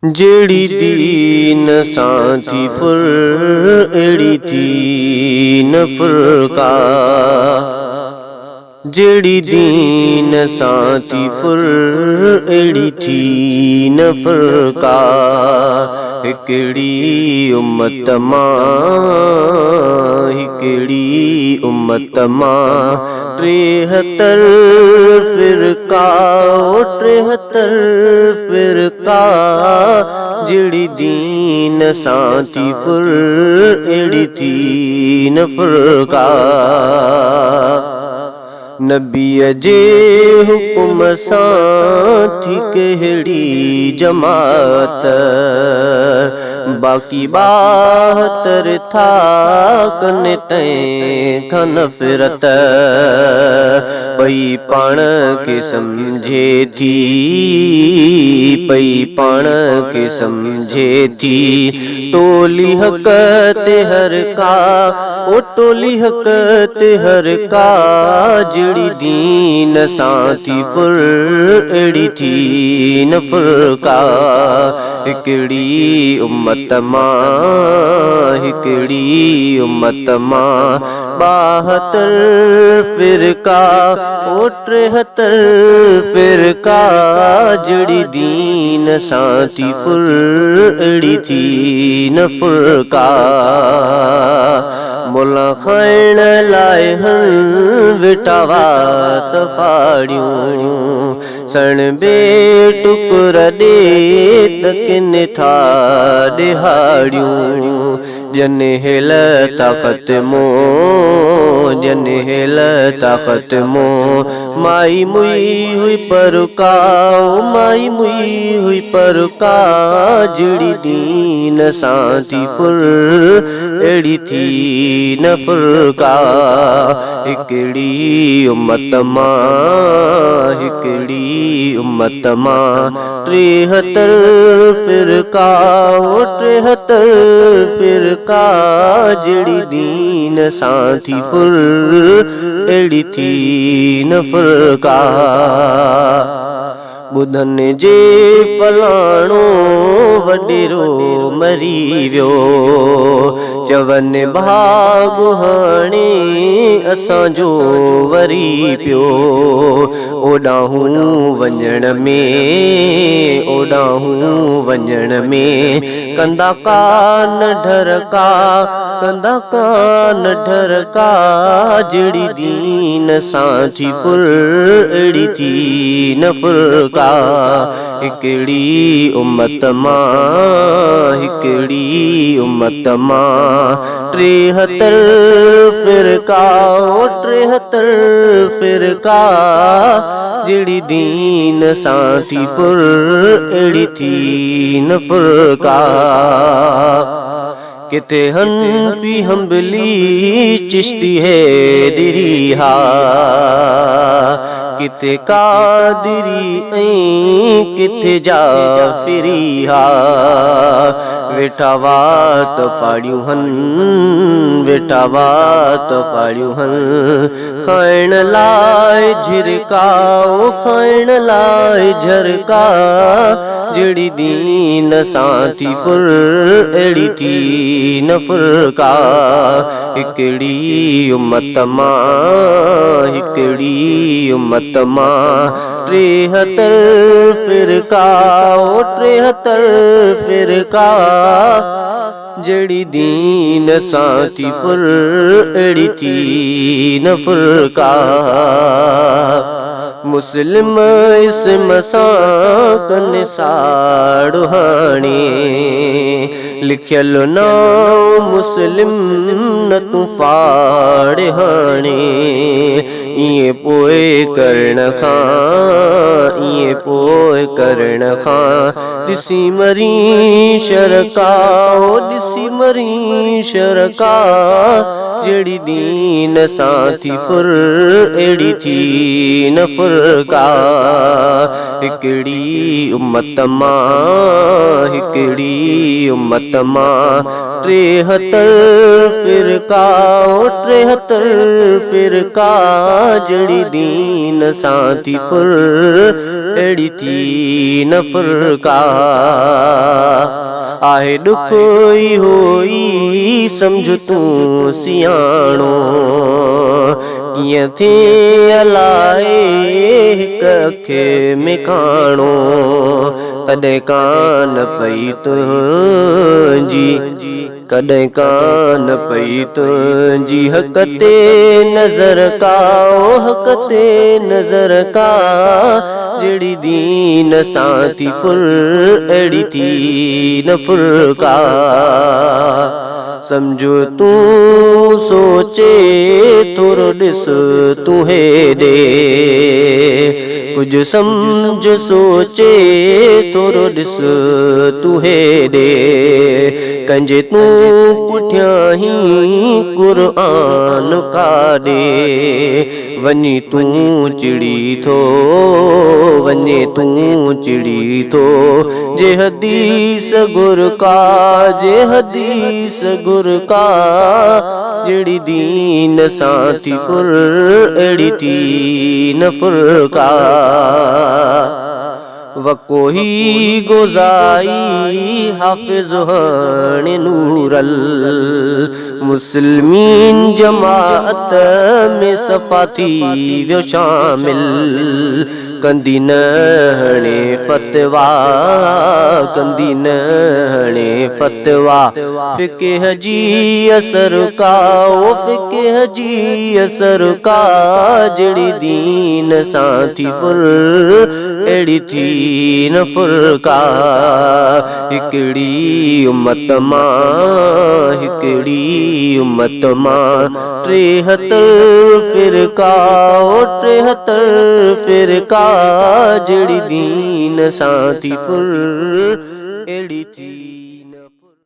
جھڑی دین سان تھی فر اھڑی تھی ن فرقہ جھڑی دین سان تھی فر اھڑی تھی ن فرقہ ہکڑی امت ماں ہکڑی امت ماں 73 فرقہ 73 فرقہ جھڑی دین سان تھی فر اھڑی تھی ن فرقہ نبی جے حکم سان تھی کہڑی جماعت باقی 72 تھا کن تیں کھا نفرت پئی پاڻ کے سمجھے تھی پئی پاڻ کے سمجھے تھی ٹولی حق تے ہر کا او ٹولی حق تے ہر کا جھڑی دین سان تھی فر اھڑی تھی ن فرقہ ہکڑی امت ماں ہکڑی امت ماں 72 فرقہ او 73 فرقہ جھڑی دین سان تھی فر اھڑی تھی ن فرقہ مولا کھائڻ لائے ہن ویٹا وات فاڑیوں سن بے ٹکر ॾے त किन था ॾिहाड़ियूं ॼन हेल था ख़त्मो ॼन हेल था ख़त्मो माई मुई हुई परका माई मुई हुई परका जहिड़ी दीन सां थी फुर अहिड़ी थी न फुरका हिकिड़ी उम्मत मां हिकिड़ी उम्मत मां 73 फिरका 73 फिरका जहिड़ी दीन सां थी फुर अहिड़ी थी न फुरका ॿुधन जे फलाणो वॾेरो मरी वियो चवनि भाॻ हाणे असांजो वरी पियो ओॾाहूं वञण में ओॾाहूं वञण में कंदा कान ढरका कंदा कान ढरका जहिड़ी दीन सां थी फुर अहिड़ी थी न फुरका हिकिड़ी उम्मत मां हिकिड़ी उम्मत मां 73 फिरका 73 फिरका जहिड़ी दीन सां थी फुर अहिड़ी थी न फुरका किथे हनफी हंबली चिश्ती हैदरी हा किथे कादरी ऐं किथे जाफरी हा वेठा वात फाड़ियूं हन वेठा वात फाड़ियूं हन खाइण लाइ झिरका खाइण लाइ झरका जहिड़ी दीन सां थी फुर अहिड़ी थी न फुरका हिकिड़ी उम्मत मां हिकिड़ी उम्मत मां 73 फिरका 73 फिरका जहिड़ी दीन सां थी फुर अहिड़ी थी न फुरका मुस्लिम इसम सां कन साड़ो हाणे लिखियल नाम मुस्लिम न तूं फाड़े हाणे ईअं पोइ करण खां ईअं पोइ करण खां ॾिसी मरी शरका ॾिसी मरी शरका जहिड़ी दीन सां थी फुर अहिड़ी थी न फुरका हिकिड़ी उम्मत मां हिकिड़ी उम्मत मां 73 फिरका 73 फिरका जहिड़ी दीन सां थी फुर अहिड़ी थी न फुरका आहे ॾुख होई समझ तूं सियाणो कीअं थिए अलाए हिक अखे में काणो कॾहिं कान पई तुंहिंजी कॾहिं कान पई तुंहिंजी हक़ ते नज़र का ओ हक़ ते नज़र का जहिड़ी दीन सां थी फुर अहिड़ी थी न फुरका समझो तूं सोचे थोरो ॾिस तूं हेॾे कुझु समझ सोचे थोरो ॾिस तूं हेॾे कंहिंजे तूं पुठियां ई क़ुर्आन काॾे वञी तूं चिड़ी थो वञे तूं चिड़ी थो जे हदीस गुर का जे हदीस गुर का जहिड़ी दीन सां थी फुर अहिड़ी थी न फुरका वकोही गोज़ाई हाफ़िज़ हाणे नूरल मुस्लिमीन जमाअत में सफ़ा थी वियो शामिल कंदी न हाणे फ़तवा कंदी न हाणे फ़तवा फ़िक़्ह जी असर का ओ फ़िक़्ह जी असर का जहिड़ी दीन सां थी फुर अहिड़ी थी न फुरका हिकिड़ी उम्मत मां हिकिड़ी उम्मत मां 73 फ़िरका ओ 73 फ़िरका जहिड़ी दीन सां थी फुर अहिड़ी थी न